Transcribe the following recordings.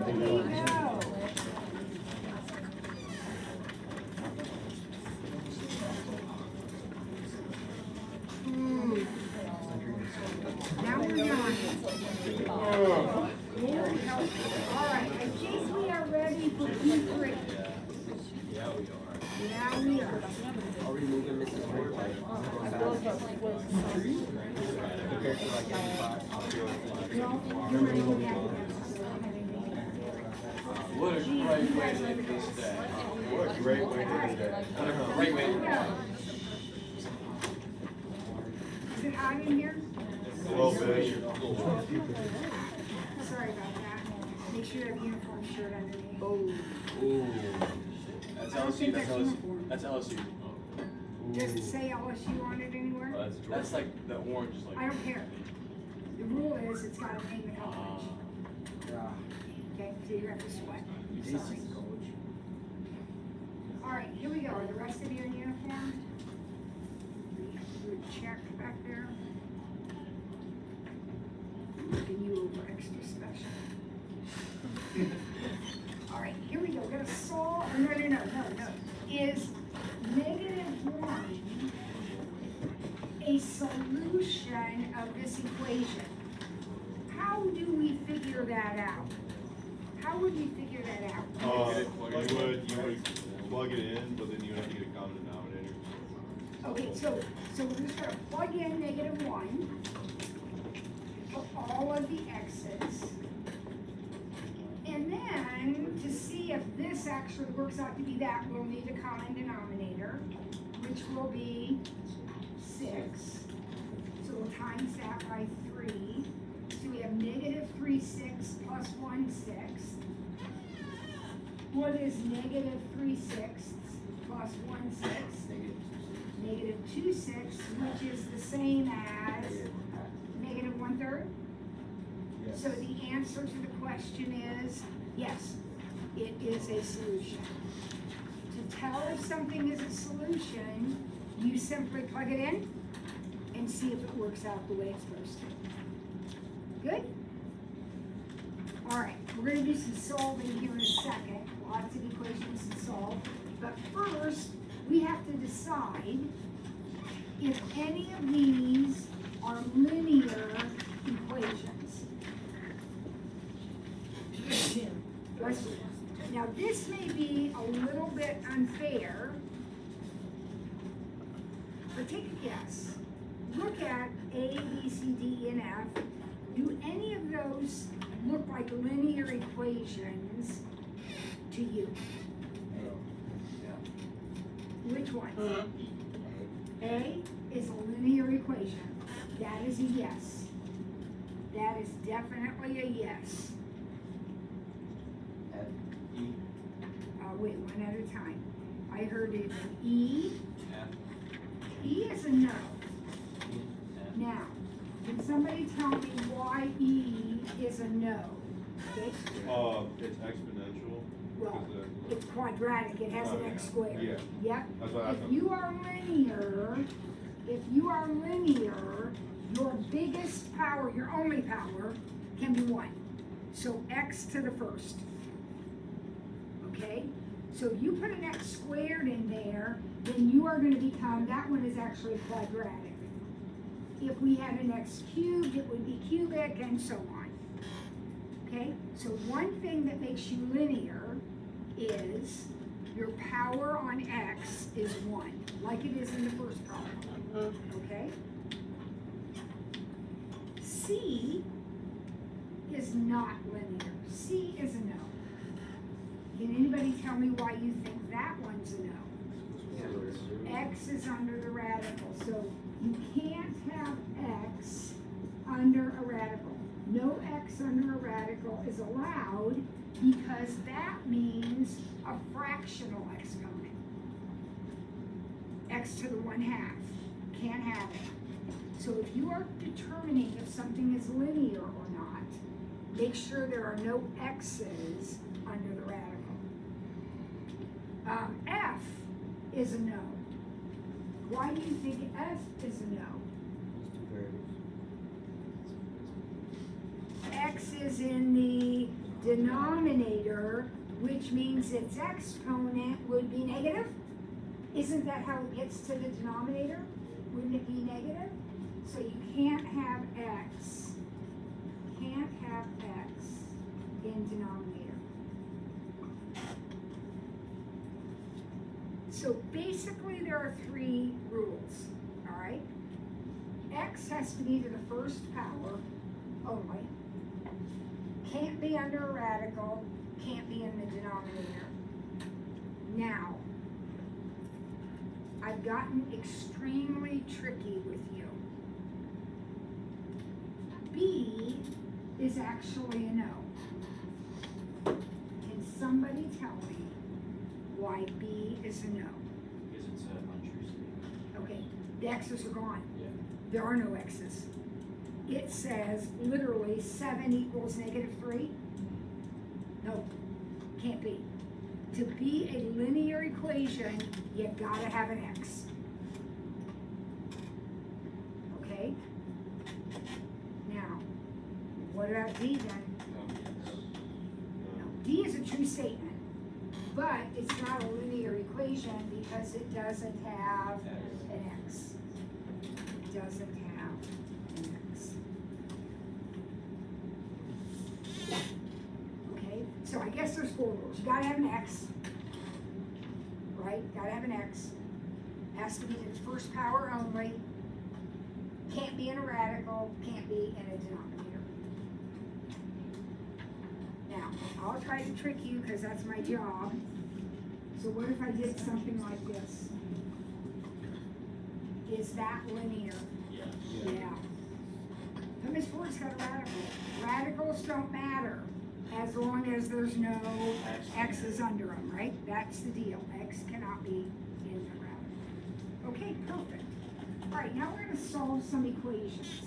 Now we're done. All right, I think we are ready for P3. Yeah, we are. Yeah, we are. Are we moving Mrs. Ford? No, you're ready to go back. What a great way to end this day. What a great way to end the day. Great way to end it. Is it hot in here? A little bit. Sorry about that. Make sure you have a uniform shirt underneath. Ooh. That's LSU, that's LSU. That's LSU. Does it say LSU on it anywhere? That's like the orange, I like. don't care. The rule is it's got a name and college. Okay, so you have to sweat. Sorry. All right, here we go. Are the rest of you in uniform? Check back there. Looking you over extra special. All right, here we go. We're gonna solve. No. Is -1 a solution of this equation? How do we figure that out? How would we figure that out? You would plug it in, but then you would have to get a common denominator. Okay, so we're just gonna plug in -1 for all of the x's. And then, to see if this actually works out to be that, we'll need a common denominator, which will be 6. So we'll times that by 3. So we have -3/6 plus 1/6. What is -3/6 plus 1/6? -2/6, which is the same as -1/3. Yes. So the answer to the question is, yes, it is a solution. To tell if something is a solution, you simply plug it in and see if it works out the way it's supposed to. Good? All right, we're gonna do some solving here in a second. Lots of equations to solve. But first, we have to decide if any of these are linear equations. Now, this may be a little bit unfair, but take a guess. Look at A, B, C, D, E, and F. Do any of those look like linear equations to you? Which one? A is a linear equation. That is a yes. That is definitely a yes. F, E, Wait, one at a time. I heard it an E. F. E is a no. E, F. Now, can somebody tell me why E is a no? Okay? It's exponential. Well, because, it's quadratic, it has an x squared. Yeah. Yep. That's what I If thought. you are linear, your biggest power, your only power, can be 1. So x to the first. Okay? So if you put an x squared in there, then you are going to become, that one is actually quadratic. If we had an x cubed, it would be cubic, and so on. Okay? So one thing that makes you linear is your power on x is 1, like it is in the first problem. Okay? C is not linear. C is a no. Can anybody tell me why you think that one's a no? X is under the radical, so you can't have x under a radical. No x under a radical is allowed because that means a fractional exponent. X to the 1/2. Can't have it. So if you are determining if something is linear or not, make sure there are no x's under the radical. F is a no. Why do you think F is a no? X is in the denominator, which means its exponent would be negative. Isn't that how it gets to the denominator? Wouldn't it be negative? So you can't have x. Can't have x in denominator. So basically there are three rules, all right? X has to be to the first power only. Can't be under a radical, can't be in the denominator. Now, I've gotten extremely tricky with you. B is actually a no. Can somebody tell me why B is a no? Because it's an untrue statement. Okay, the X's are gone. Yeah. There are no X's. It says literally 7 equals -3. No, can't be. To be a linear equation, you gotta have an X. Okay? Now, what about D then? No, D is a true statement, but it's not a linear equation because it doesn't have an X. It doesn't have an X. Okay, so I guess there's 4 rules. You gotta have an X, right? Gotta have an X. Has to be to the first power only. Can't be in a radical, can't be in a denominator. Now, I'll try to trick you because that's my job. So what if I did something like this? Is that linear? Yeah. Yeah. But Miss Ford's got a radical. Radicals don't matter as long as there's no X's under them, right? That's the deal. X cannot be in the radical. Okay, perfect. All right, now we're going to solve some equations.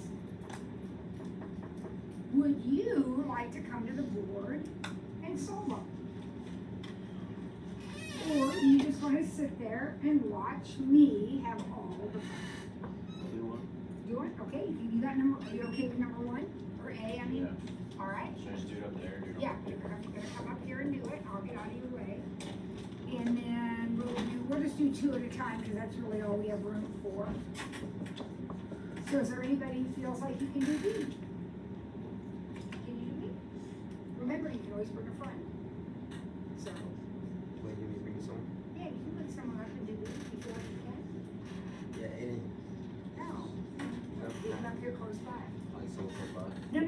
Would you like to come to the board and solve them? Or you just want to sit there and watch me have all the fun? Do one. Do it? Okay, you got number, are you okay with number 1? Or A, I mean? All right. Should I just do it up there? Or do it Yeah, on you're paper? gonna come up here and do it. I'll get out of your way. And then we'll just do 2 at a time because that's really all we have room for. So is there anybody who feels like you can do B? Can you do B? Remember, you can always bring a friend. So, Wait, you need to bring this on? yeah, you can bring someone up and do B if you feel like you can. Yeah, any. No. Get him up here close by. Like so close by. No,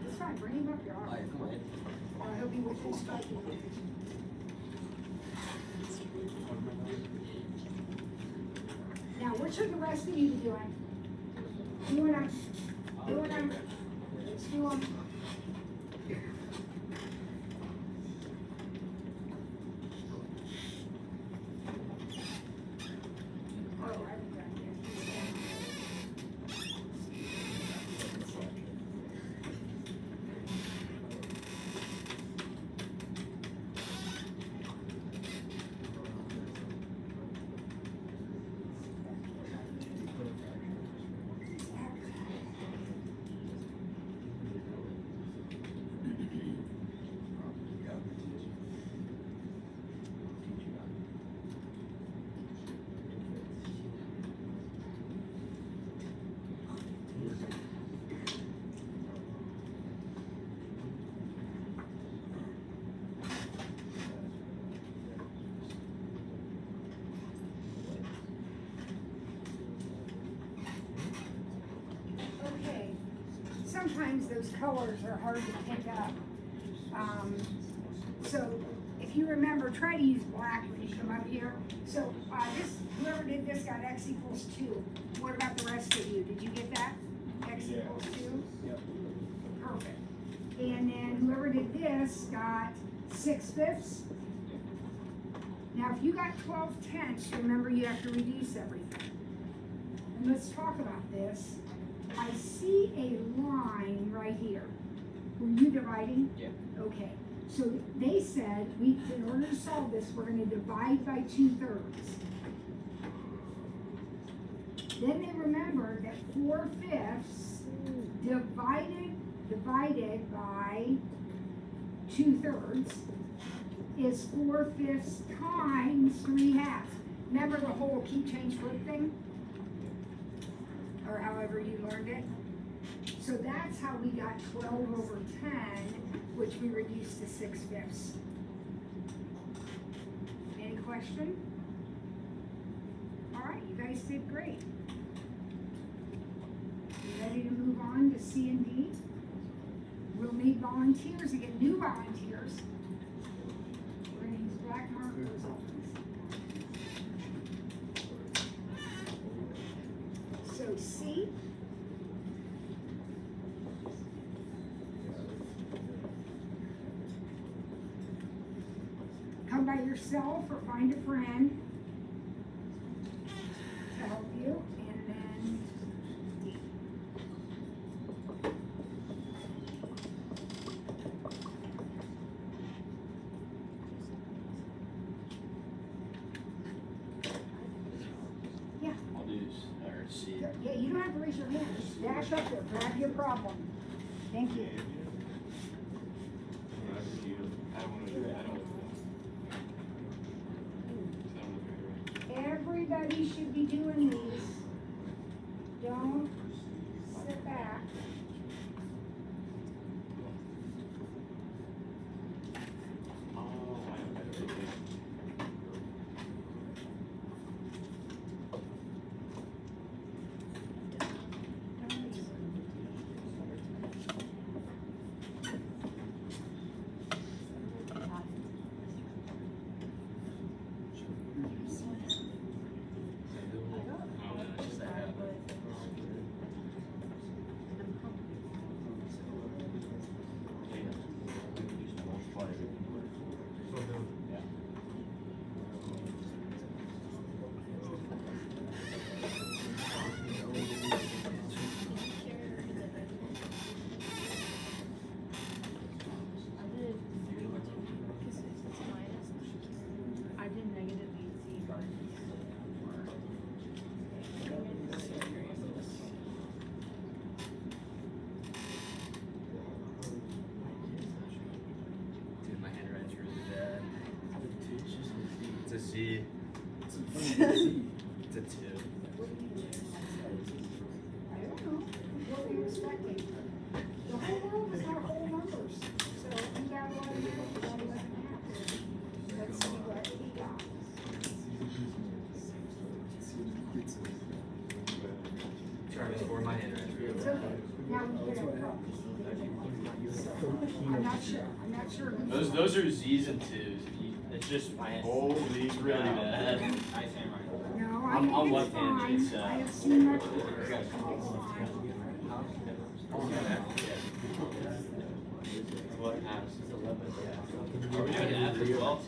it's fine. Bring him up here. All right. Alright, come on. He'll be with you striking. Now, what should the rest of you be doing? Doing them. Let's do them. Oh, I haven't done yet. Okay, sometimes those colors are hard to pick up. So if you remember, try to use black when you come up here. So whoever did this got X equals 2. What about the rest of you? Did you get that? X equals 2? Yep. Perfect. And then whoever did this got 6/5. Now if you got 12/10, remember you have to reduce everything. And let's talk about this. I see a line right here. Were you dividing? Yeah. Okay, so they said, in order to solve this, we're gonna divide by 2/3. Then they remembered that 4/5 divided by 2/3 is 4/5 times 3/2. Remember the whole keep, change, flip thing? Or however you learned it? So that's how we got 12/10, which we reduced to 6/5. Any question? All right, you guys did great. You ready to move on to C and D? We'll need volunteers, again, new volunteers. We're gonna use black markers on this. So C. Come by yourself or find a friend to help you, and then D. Yeah, I'll do or C. yeah, you don't have to raise your hand, just dash up there, grab your problem. Thank you. I don't wanna do it, I don't. Everybody should be doing these. Don't sit back. I did negative easy, but Dude, my handwriting's really bad. It's a C. It's a 2. I don't know, what were you expecting? The whole world is not whole numbers, so you got 11, you got 11.5. Let's see what he got. Trying to score my handwriting. It's okay, now we get it from. I'm not sure. who's- Those are Z's and 2's. It's just my hand. Holy It's really cow. bad. No, I I'm think it's left-handed, fine. so- I have seen much worse. It's fine. What has? Are we doing F as well?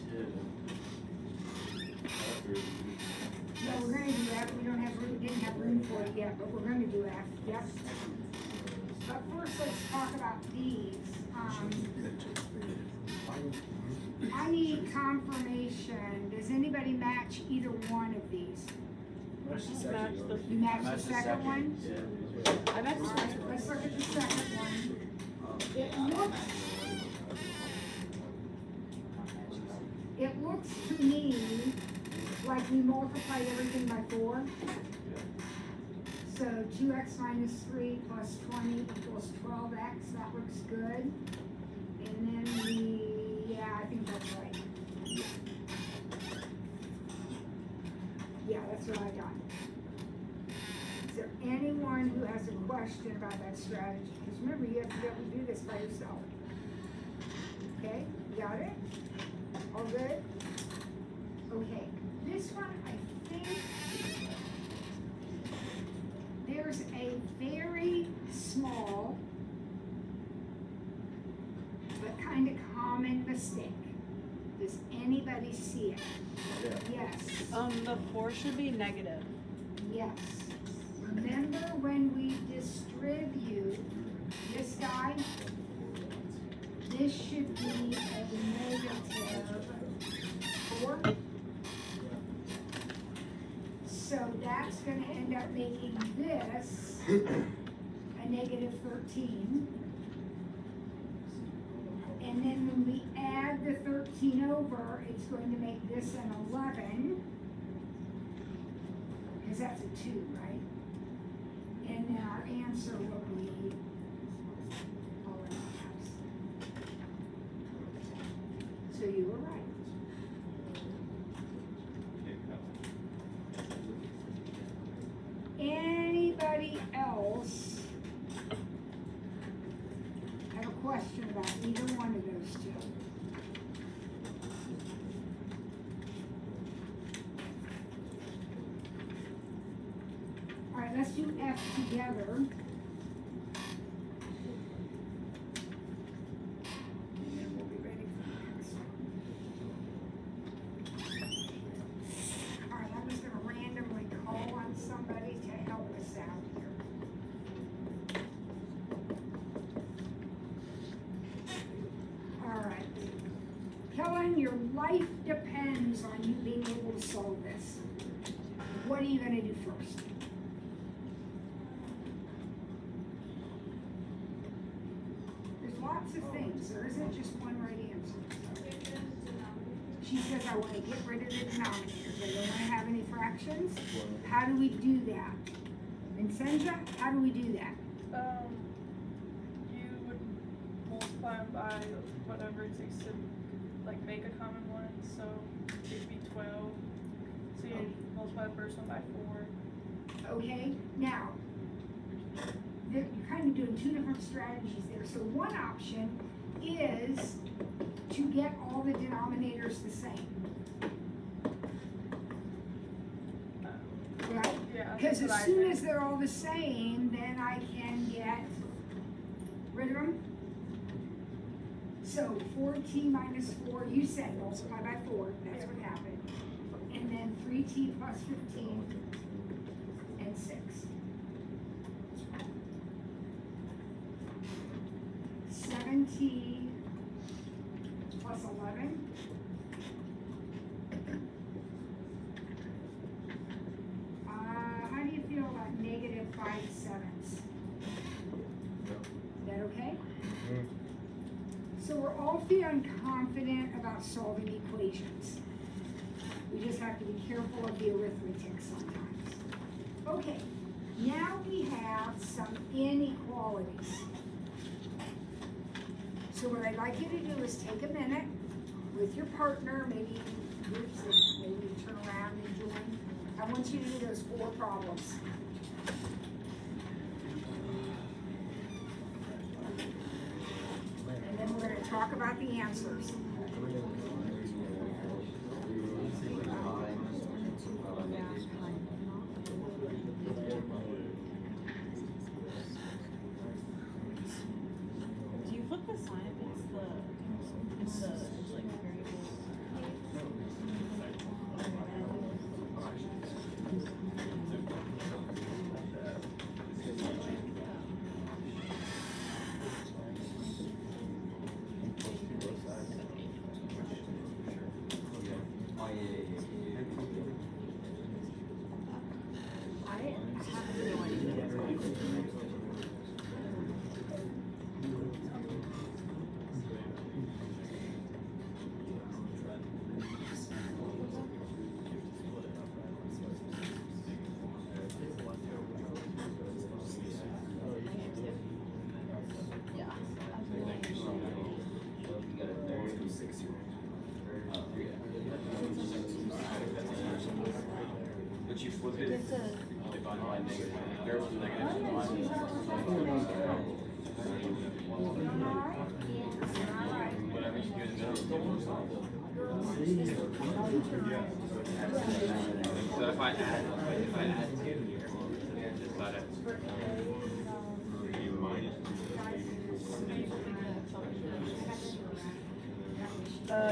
No, we're gonna do F, we don't have room, didn't have room for it yet, but we're gonna do F, yep. But first, let's talk about these. I need confirmation, does anybody match either one of these? match the, You match the second one? Yeah. I matched the Alright, let's look at the second one. It looks to me like we multiplied everything by 4. So 2x minus 3 plus 20 equals 12x, that looks good. And then yeah, I think that's right. Yeah, that's what I got. Is there anyone who has a question about that strategy? Because remember, you have to be able to do this by yourself. Okay, got it? All good? Okay, this one, I think there's a very small but kind of common mistake. Does anybody see it? Yes. the 4 should be negative. Yes. Remember when we distribute this guy? This should be a negative 4. So that's gonna end up making this a negative 13. And then when we 14 over, it's going to make this an 11. Because that's a 2, right? And then our answer will be all in caps. So you were right. Anybody else have a question about either one of those two? All right, let's do F together. And then we'll be ready for the next one. All right, I'm just gonna randomly call on somebody to help us out here. All right. Kellen, your life depends on you being able to solve this. What are you gonna do first? There's lots of things. There isn't just one right answer. She says, I want to get rid of the denominators. I don't want to have any fractions. How do we do that? Vincenza, how do we do that? You would multiply them by whatever it takes to like make a common one. So it'd be 12. So you multiply the first one by 4. Okay, now, you're kind of doing two different strategies there. So one option is to get all the denominators the same. Right? Yeah. Because that's as what I soon think. as they're all the same, then I can get rid of them. So 4t minus 4, you said multiply by 4, that's what happened. And then 3t plus 15 and 6. 7t plus 11. How do you feel about negative 5/7? Is that okay? So we're all feeling confident about solving equations. We just have to be careful of the arithmetic sometimes. Okay, now we have some inequalities. So what I'd like you to do is take a minute with your partner, maybe groups, maybe you turn around and join. I want you to do those 4 problems. And then we're gonna talk about the answers. Do you flip the sign against the like variables? I have no idea. Yeah. But you flip it, It's a divide by negative. There's a negative to divide. Whatever you do in the middle. So if I add 2 here, is that it?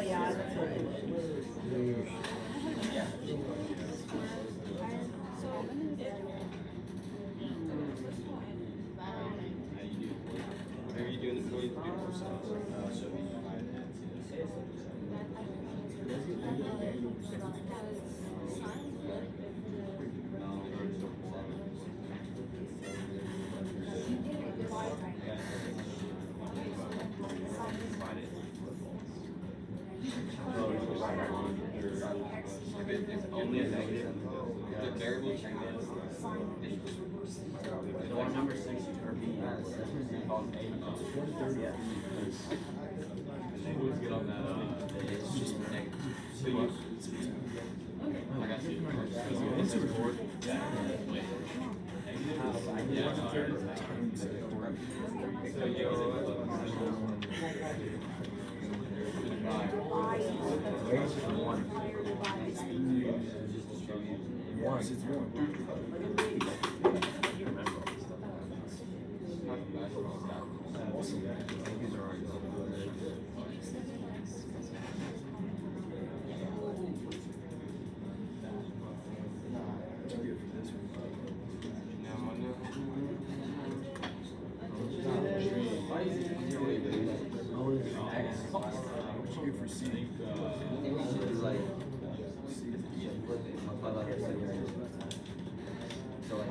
yeah, that's right. Whatever you do in the middle, you do both sides. So we divide that. You did it, divide by. Divide it. You can If it's only a negative, the variable change The one number 6 or B called A. They always get on that, it's just negative. So you, I got you. Into the board. Yeah. Wait. Yeah. So you I think we should do like flip it, multiply by 2. So like,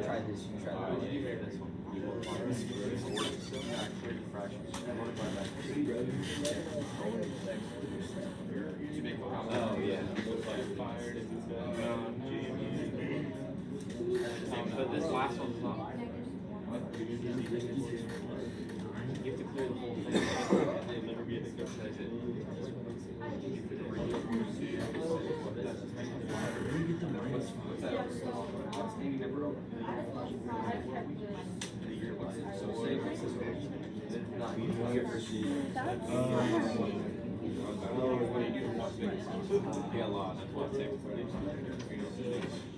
try this, you try that. Oh yeah. But this last one's not. You have to clear the whole thing. They'll never be able to fix it. what's the number over? So say this is not you get for C. Yeah, a lot, that's what it's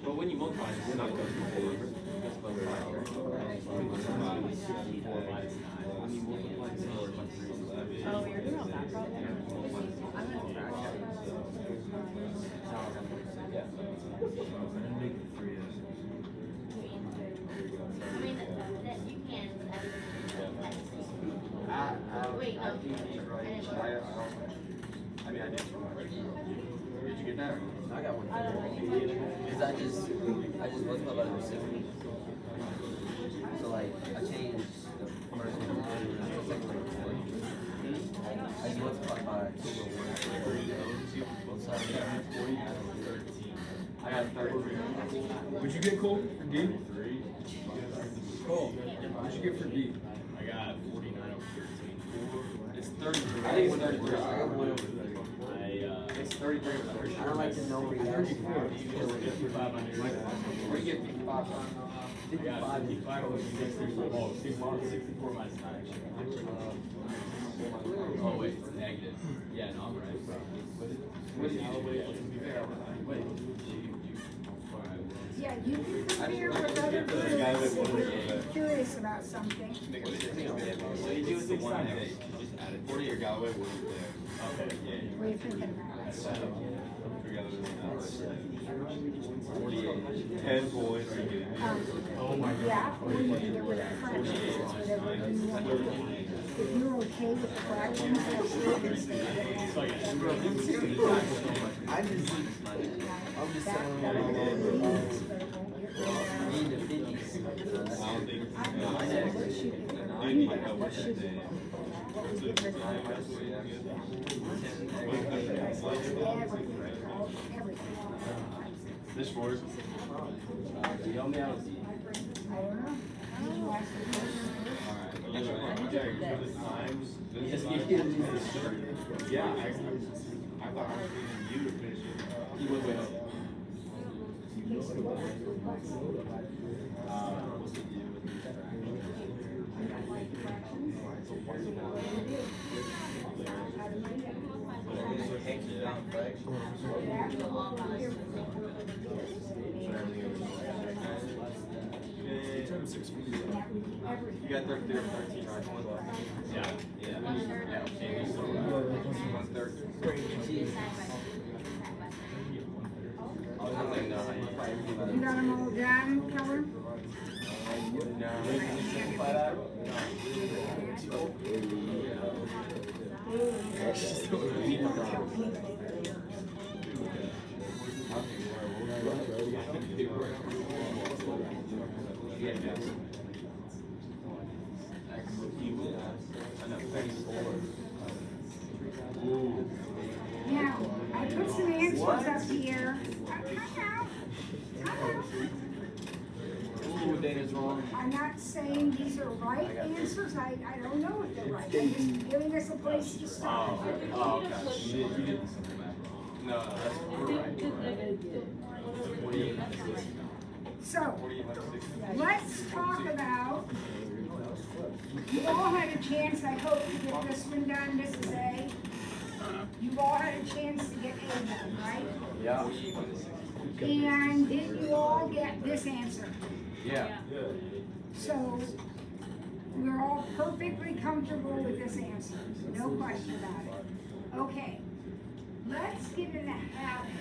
But when you multiply, it's not going to be over. That's what we're like. Oh, you're doing all that problem? I'm gonna crash it. Wait, no. I mean, I did. Did you get that? I got one. Because I just multiply by the reciprocal. So like, I changed the first one to 3 and the second one to 4. I just multiply by 2 or 1. Both sides. I got 33. What'd you get, Cole, for D? Cole, what'd you get for D? I got 49 over 13. It's 33. I think it's 33. I got 1 over 30. It's 33 over 30. I don't like the number. 55 on your Where do you get 55 from? I got 55 over 64. Oh, 64 minus 9. Oh, wait, it's negative. Yeah, no, I'm right. What did you do? Wait. Yeah, you can compare with other groups if you're curious about something. So you do with the 1 and 8. Just add it. 40 or Galloway wasn't there. Okay, yeah. What are you thinking about? 10 points. Oh my God. Yeah, or you can get rid of fractions, whatever you want. If you're okay with the fractions, that's It's like a I'm just telling that you. would be leads, but it won't get rid of Need the 50s. I don't think. what should be for What what should be what we get rid of. Everything. This force. you help me out. I don't know. Did you ask the question? Yeah, I thought I was getting you to finish it. He was with us. You got 33 or 13, right? Yeah. Yeah. Yeah. So, 1/3. You got them all down, Keller? goes up here. Time out. Time out. School data's wrong. I'm not saying these are right answers, I don't know if they're right, I'm just giving us a place to start. Oh, okay. No, that's, we're right. So, let's talk about, you all had a chance, I hope, to get this one done, this is A. You've all had a chance to get A done, right? Yeah. And did you all get this answer? Yeah. So, we're all perfectly comfortable with this answer, no question about it. Okay, let's get in the habit,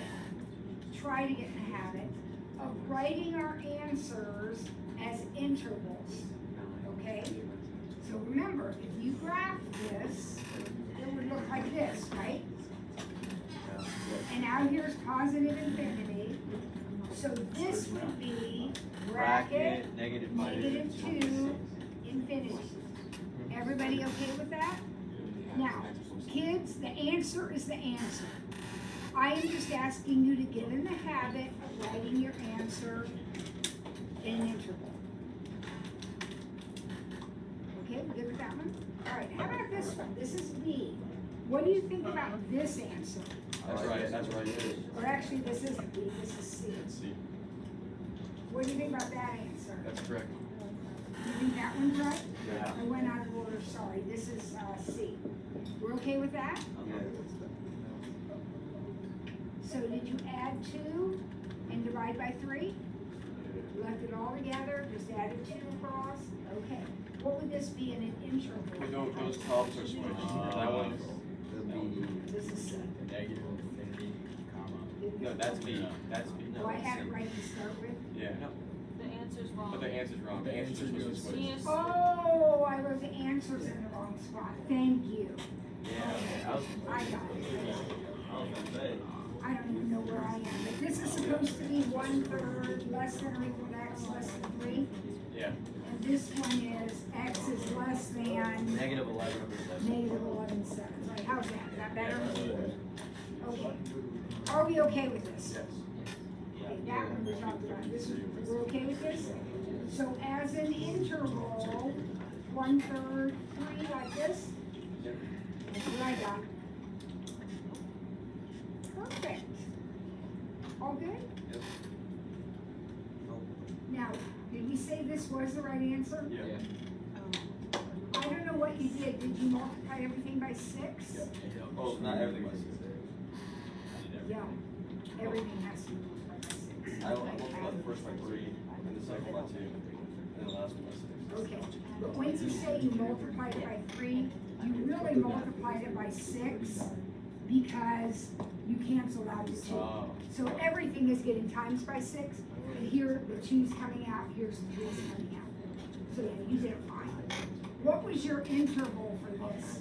try to get in the habit of writing our answers as intervals, okay? So remember, if you graph this, it would look like this, right? And now here's positive infinity, so this would be bracket -2 infinity. Everybody okay with that? Now, kids, the answer is the answer. I am just asking you to get in the habit of writing your answer in an interval. Okay, we good with that one? All right, how about this one? This is B. What do you think about this answer? That's right, that's right. Or actually, this isn't B, this is C. See, What do you think about that answer? That's correct. You think that one's right? Yeah. I went out of order, sorry. This is C. We're okay with that? So did you add 2 and divide by 3? You left it all together, just added 2 across? Okay. What would this be in an interval? Those columns are switched. That one, This is C. negative infinity, comma. No, that's B. That's B. Do I have it right to start with? Yeah. The answer's wrong. But the answer's wrong. The answer's supposed to be switched. Yes. Oh, I wrote the answers in the wrong spot. Thank you. Yeah. I was. I got it. I don't even know where I am, but this is supposed to be 1/3 less than or equal to x less than 3. Yeah. And this one is x is less than Negative 11/7. negative 11/7. Right, how's that? Is that better? Okay. Are we okay with this? Yes. Okay, that one we talked about. This, we're okay with this? So as an interval, 1/3, 3 like this? That's what I got. Perfect. All good? Yep. Now, did we say this was the right answer? Yeah. I don't know what you did. Did you multiply everything by 6? Oh, not everything was. Yeah. Everything has to be multiplied by 6. I multiplied the first by 3, and the second by 2, and the last one by 6. Okay, but when you say you multiplied it by 3, you really multiplied it by 6 because you canceled out the 2. Oh. So everything is getting times by 6, and here the 2's coming out, here's the 3's coming out. So yeah, you did it fine. What was your interval for this?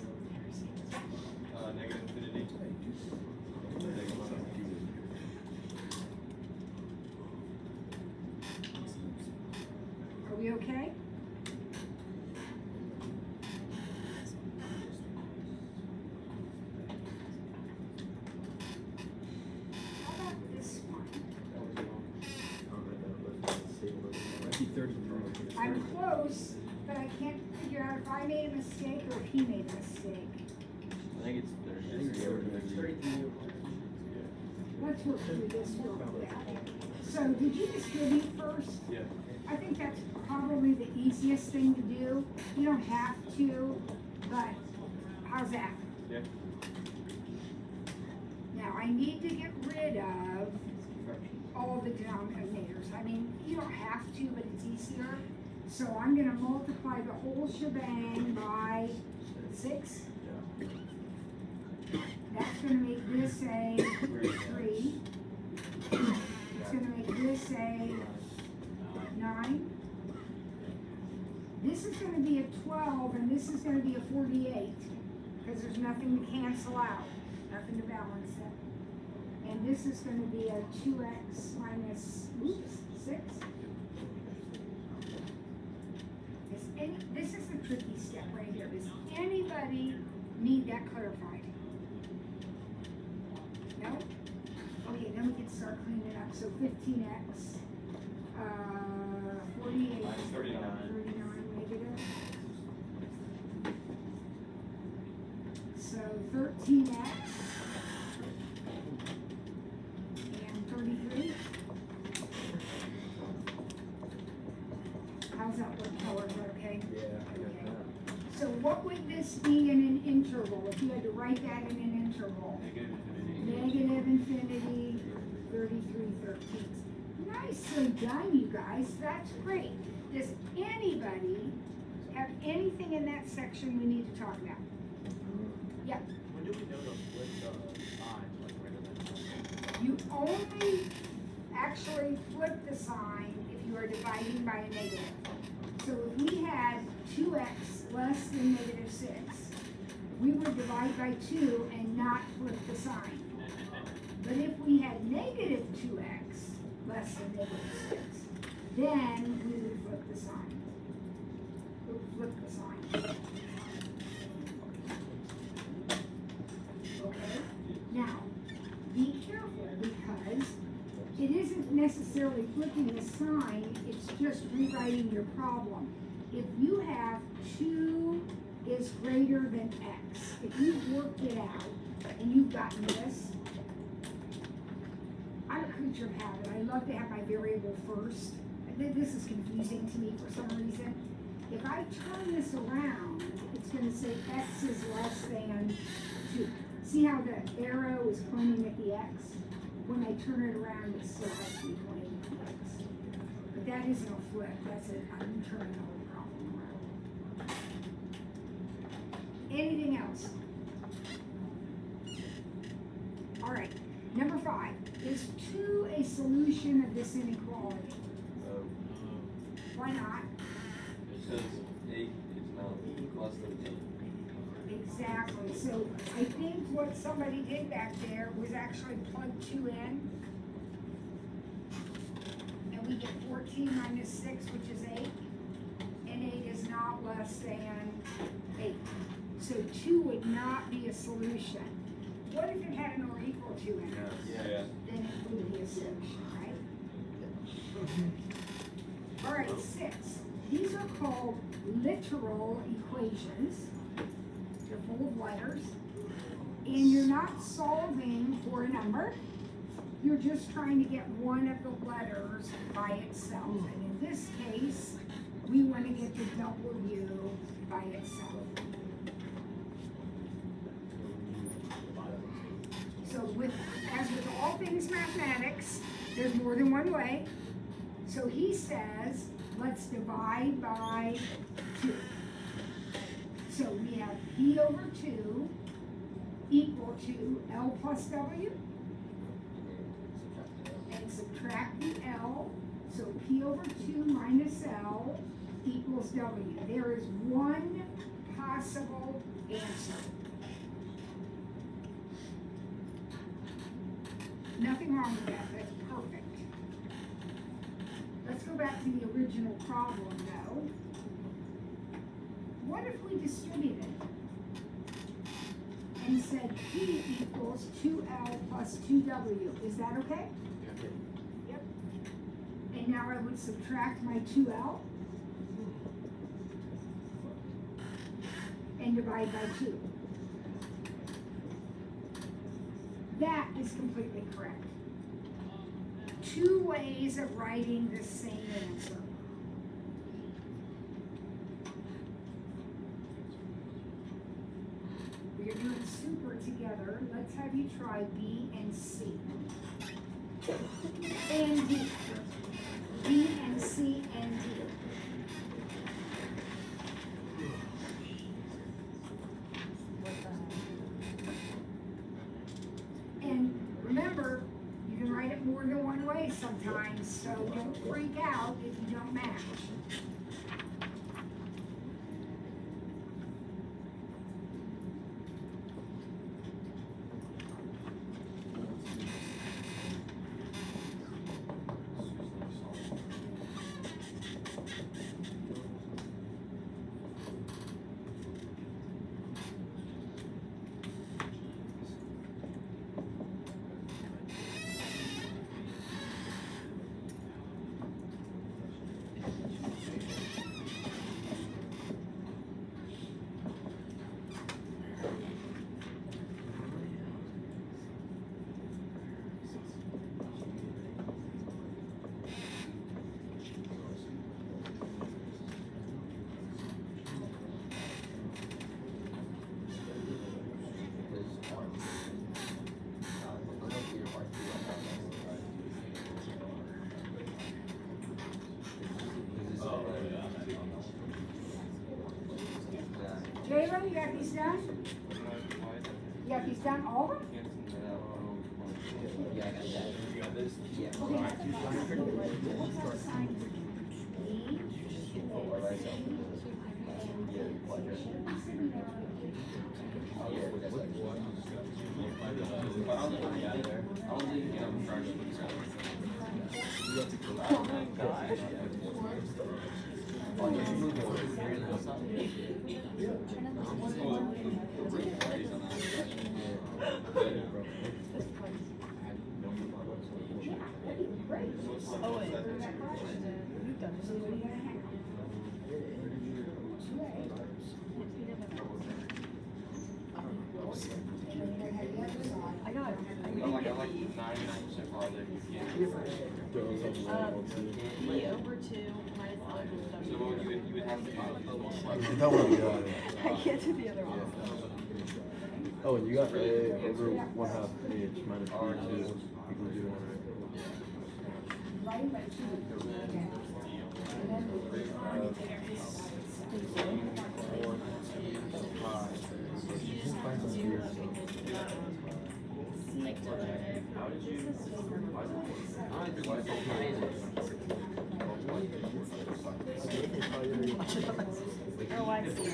Negative infinity. Are we okay? How about this one? Might be 30. I'm close, but I can't figure out if I made a mistake or if he made a mistake. I think it's 30. Let's work through this real quick. So did you distribute first? Yeah. I think that's probably the easiest thing to do. You don't have to, but how's that? Yeah. Now, I need to get rid of all the denominators. I mean, you don't have to, but it's easier. So I'm gonna multiply the whole shebang by 6. That's gonna make this a 3. It's gonna make this a 9. This is gonna be a 12, and this is gonna be a 48, because there's nothing to cancel out, nothing to balance it. And this is gonna be a 2x minus, 6. This is the tricky step right here. Does anybody need that clarified? No? Okay, we can start cleaning up. So 15x, 48, Minus 39. 39 negative. So 13x and 33. How's that look, color, is that okay? Yeah, I got Okay. that. So what would this be in an interval, if you had to write that in an interval? Negative infinity, 33/13. Nicely done, you guys, that's great. Does anybody have anything in that section we need to talk about? Yeah, When do we know to flip the signs, like greater than? you only actually flip the sign if you are dividing by a negative. So if we had 2x less than negative 6, we would divide by 2 and not flip the sign. But if we had negative 2x less than negative 6, then we would flip the sign. Flip the sign. Okay? Now, be careful because it isn't necessarily flipping the sign, it's just rewriting your problem. If you have 2 is greater than x, if you've worked it out and you've gotten this, I'm a creature of habit. I love to have my variable first. This is confusing to me for some reason. If I turn this around, it's going to say x is less than 2. See how the arrow is pointing at the x? When I turn it around, it still has to be pointing at the x. But that isn't a flip. That's it. I'm turning the whole problem around. Anything else? All right. Number 5. Is 2 a solution of this inequality? Why not? Because 8 is not less than 8. Exactly. So I think what somebody did back there was actually plug 2 in. And we get 14 minus 6, which is 8. And 8 is not less than 8. So 2 would not be a solution. What if it had an or equal to in it? Yeah. Then it would be a solution, right? All right, 6. These are called literal equations. They're full of letters. And you're not solving for a number. You're just trying to get one of the letters by itself. And in this case, we want to get the W by itself. So as with all things mathematics, there's more than one way. So he says, let's divide by 2. So we have P over 2 equal to L plus W. And subtract the L. So P over 2 minus L equals W. There is one possible answer. Nothing wrong with that, that's perfect. Let's go back to the original problem though. What if we distributed and said P equals 2L plus 2W? Is that okay? Yep. And now I would subtract my 2L and divide by 2. That is completely correct. 2 ways of writing the same answer. We're doing super together. Let's have you try B and C. And D. B and C and D. And remember, you can write it more than one way sometimes, so don't freak out if you don't match. Jalen, you got these done? You got these done, all of them? Yeah, I got that. Yeah. Okay. Sign E. Oh, wait. You've done this. I got it. I'm like 99% positive. E over 2 minus So what would you would have to do? You don't want to go. I can't do the other one. Oh, and you got A over 1/2 H minus B2 equals 0, right? Right, but two. Okay. And then Oh, I see.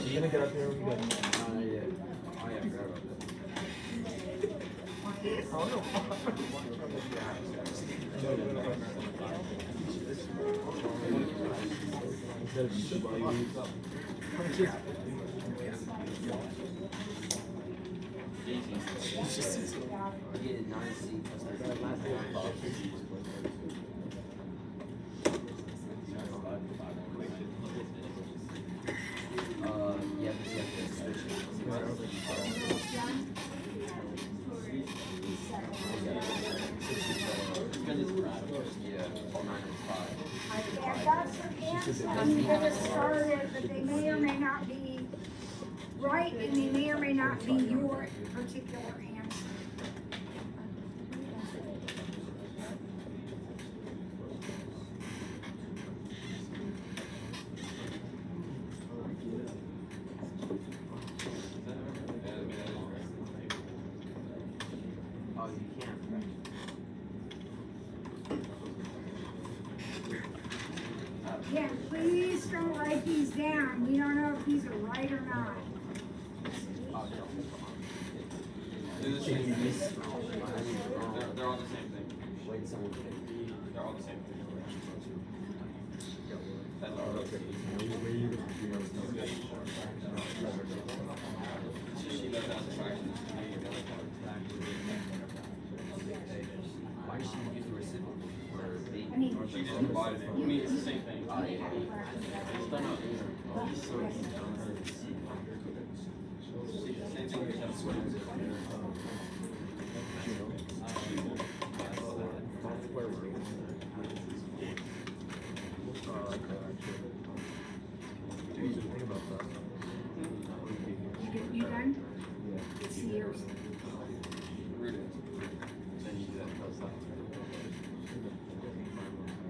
You gonna get up here when you get? Yeah. Oh yeah, forgot about that. We're getting 9C plus yeah, this is I've got some answers I'm gonna start it, but they may or may not be right, and they may or may not be your particular answer. Oh, you can't. Yeah, please don't write these down. We don't know if these are right or not. They're all the same thing. Wait, someone They're all the same thing. That's all. She does that fraction. why did she use the reciprocal for B? I mean, She just divided it. I mean, it's the same thing. Oh, yeah. It's done up. Same thing you have squares. Think about that. you done? It's yours. Root it. Then you do that plus that.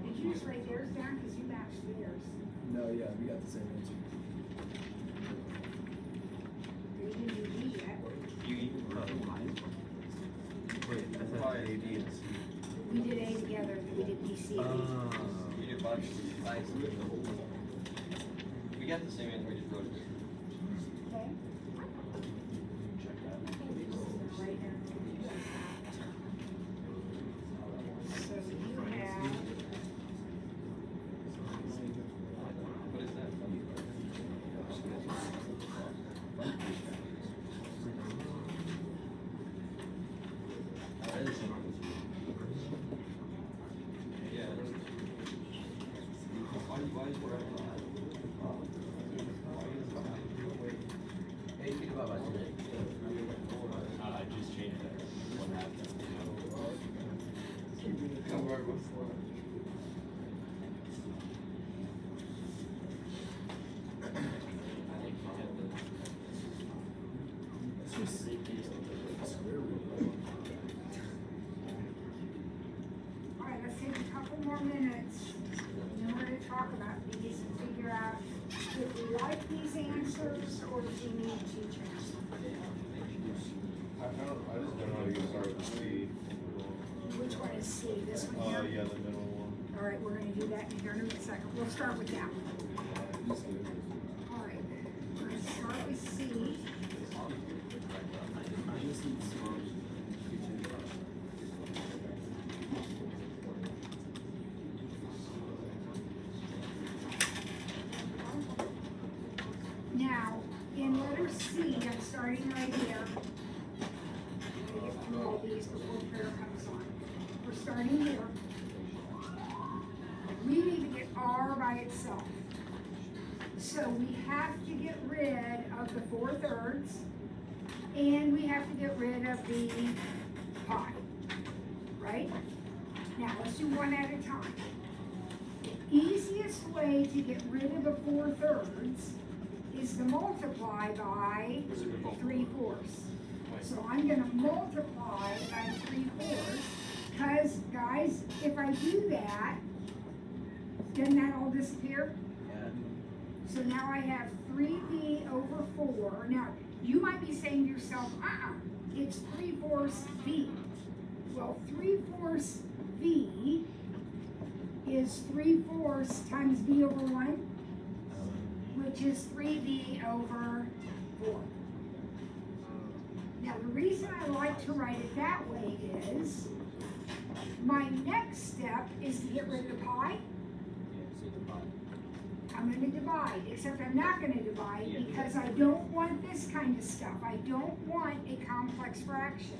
Did you just write theirs down? Because you matched theirs. No, yeah, we got the same answer. They didn't do D yet. You eat Wait, I thought A, B, and C. We did A together, then we did B, C, D. You do bunch. We got the same answer, we just wrote it. Okay? Check that. Right there. So you have, What is that? Yeah. Why is whatever? All right, let's take a couple more minutes, and then we're gonna talk about these and figure out if we like these answers or if we need to change them. I just don't know how to get started with C. Which one is C, this one here? Yeah, the middle one. All right, we're gonna do that here in a second. We'll start with that one. All right, we're gonna start with C. Now, in letter C, I'm starting right here. I'm gonna get through all these before prayer comes on. We're starting here. We need to get R by itself. So we have to get rid of the 4/3, and we have to get rid of the pi, right? Now, let's do one at a time. The easiest way to get rid of the 4/3 is to multiply by 3/4. So I'm gonna multiply by 3/4, because guys, if I do that, doesn't that all disappear? Yeah. So now I have 3b over 4. Now, you might be saying to yourself, it's 3/4 v. Well, 3/4 v is 3/4 times v over 1, which is 3b over 4. Now, the reason I like to write it that way is, my next step is to get rid of the pi. I'm gonna divide, except I'm not gonna divide because I don't want this kind of stuff. I don't want a complex fraction.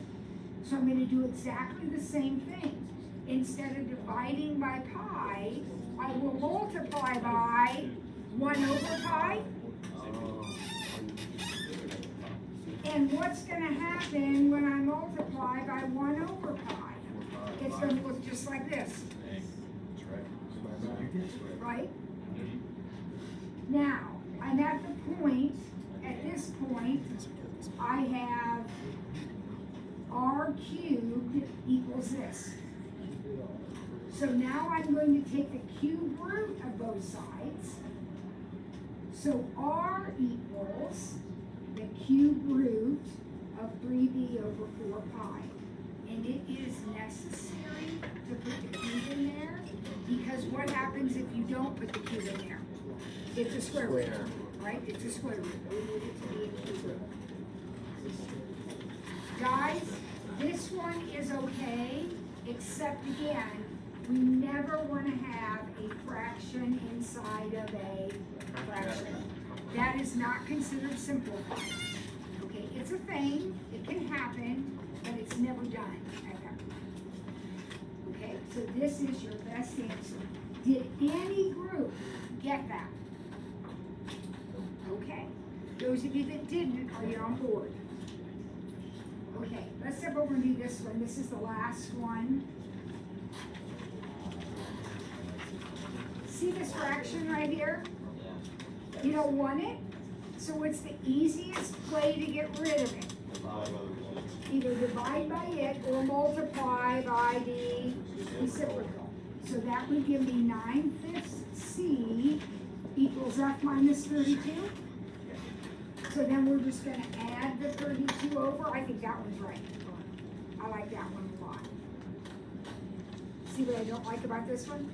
So I'm gonna do exactly the same thing. Instead of dividing by pi, I will multiply by 1 over pi. And what's gonna happen when I multiply by 1 over pi? It's gonna look just like this, right? Now, I'm at the point, at this point, I have r cubed equals this. So now I'm going to take the cube root of both sides. So r equals the cube root of 3b over 4 pi. And it is necessary to put the cube in there, because what happens if you don't put the cube in there? It's a square root, right? It's a square root. We need it to be a cube root. Guys, this one is okay, except again, we never want to have a fraction inside of a fraction. That is not considered simplified. Okay, it's a thing, it can happen, but it's never done ever. Okay, so this is your best answer. Did any group get that? Okay, those of you that didn't, are you on board? Okay, let's step over and do this one. This is the last one. See this fraction right here? You don't want it? So what's the easiest way to get rid of it? Either divide by it or multiply by the reciprocal. So that would give me 9/5 c equals f minus 32. So then we're just gonna add the 32 over. I think that one's right. I like that one a lot. See what I don't like about this one?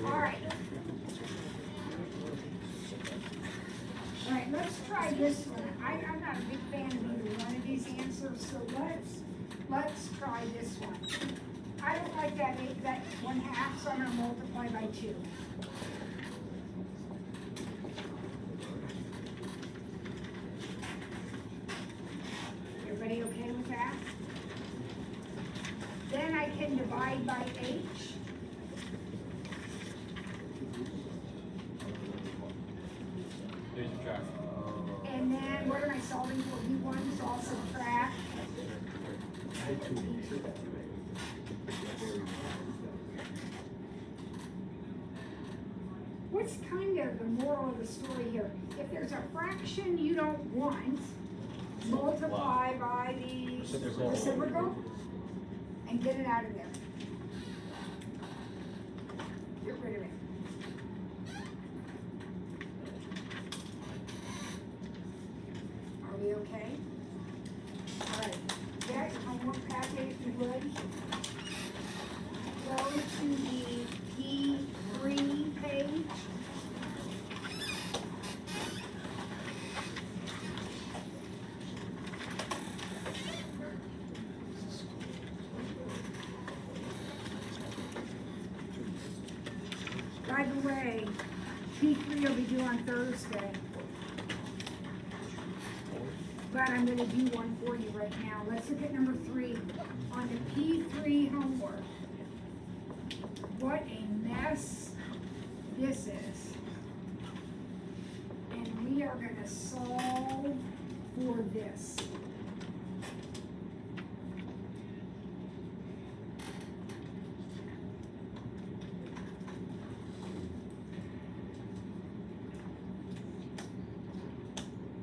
Alright. Alright, let's try this one. I'm not a big fan of either one of these answers, so let's try this one. I don't like that 1/2, so I'm gonna multiply by 2. Everybody okay with that? Then I can divide by h. And then what am I solving for? V1, so I'll subtract. that's kind of the moral of the story here. If there's a fraction you don't want, multiply by the reciprocal and get it out of there. Get rid of it. Are we okay? All right, get homework packet if you would. Go to the P3 page. By the way, P3 will be due on Thursday. But I'm gonna do one for you right now. Let's look at number 3. On the P3 homework. What a mess this is. And we are gonna solve for this.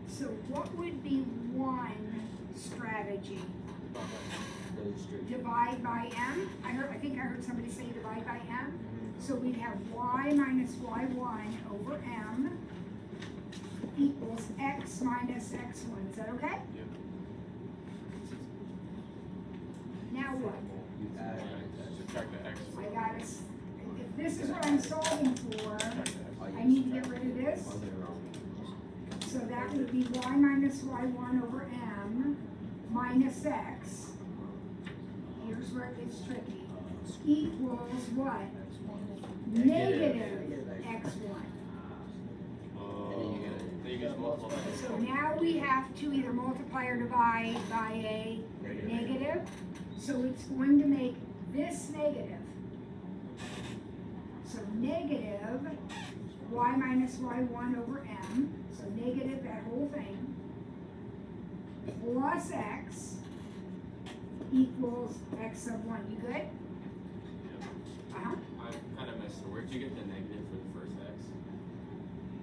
So what would be one strategy? Divide by m. I think I heard somebody say divide by m. So we'd have y minus y1 over m equals x minus x1. Is that okay? Now what? Subtract the x. I gotta, if this is what I'm solving for, I need to get rid of this. So that would be y minus y1 over m minus x. Here's where it gets tricky. Equals what? Negative x1. Then you just multiply. So now we have to either multiply or divide by a negative. So it's going to make this negative. So negative y minus y1 over m. So negative that whole thing. Plus x equals x sub 1. You good? Uh-huh. I kind of messed it. Where'd you get the negative for the first x?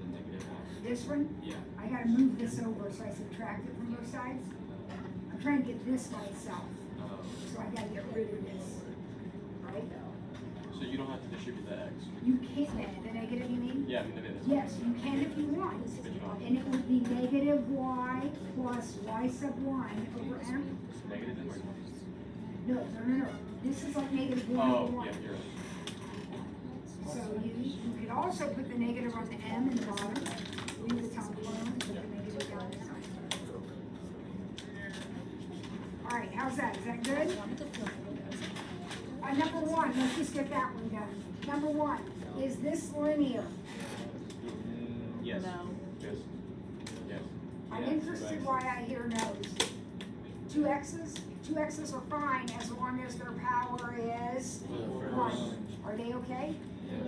The negative x. This one? Yeah. I gotta move this over so I subtract it from both sides. I'm trying to get this by itself. So I gotta get rid of this. Right? So you don't have to distribute the x. You can't, the negative you mean? Yeah, I mean, it is. Yes, you can if you want. And it would be negative y plus y sub 1 over m. Negative or No. This is like negative 1 oh, over 1. yeah, you're right. So you could also put the negative on the m in the bottom. Leave the top alone and put the negative down the side. All right, how's that? Is that good? Number 1, let's just get that one done. Number 1, is this linear? Yes. No. Yes. Yes. I'm interested why I hear no's. 2 x's? 2 x's are fine as long as their power is 1. Are they okay?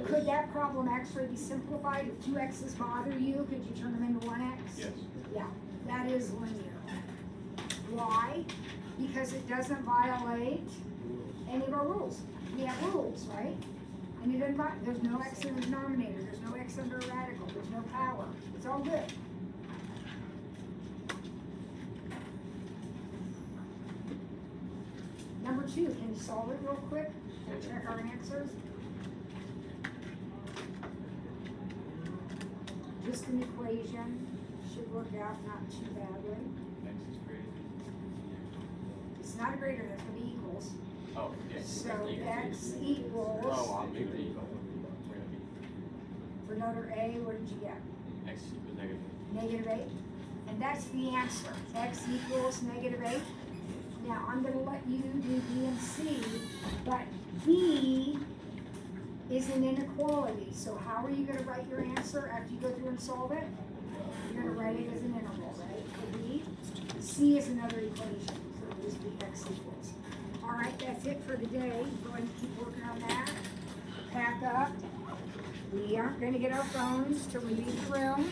Could that problem actually be simplified? If 2 x's bother you, could you turn them into 1x? Yes. Yeah, that is linear. Why? Because it doesn't violate any of our rules. We have rules, right? And it doesn't, there's no x in the denominator, there's no x under a radical, there's no power. It's all good. Number 2, can you solve it real quick? We'll check our answers. Just an equation, should work out not too badly. X is greater. It's not a greater, that's gonna be equals. Oh, yes. So x equals, Oh, I'll make it equal. for letter A, what did you get? X equals negative. Negative 8? And that's the answer, x equals negative 8. Now, I'm gonna let you do B and C, but B is an inequality, so how are you gonna write your answer after you go through and solve it? You're gonna write it as an interval, right, for B? C is another equation, so it'll just be x equals. All right, that's it for the day. Go ahead and keep working on that. Pack up. We aren't gonna get our phones till we leave the room.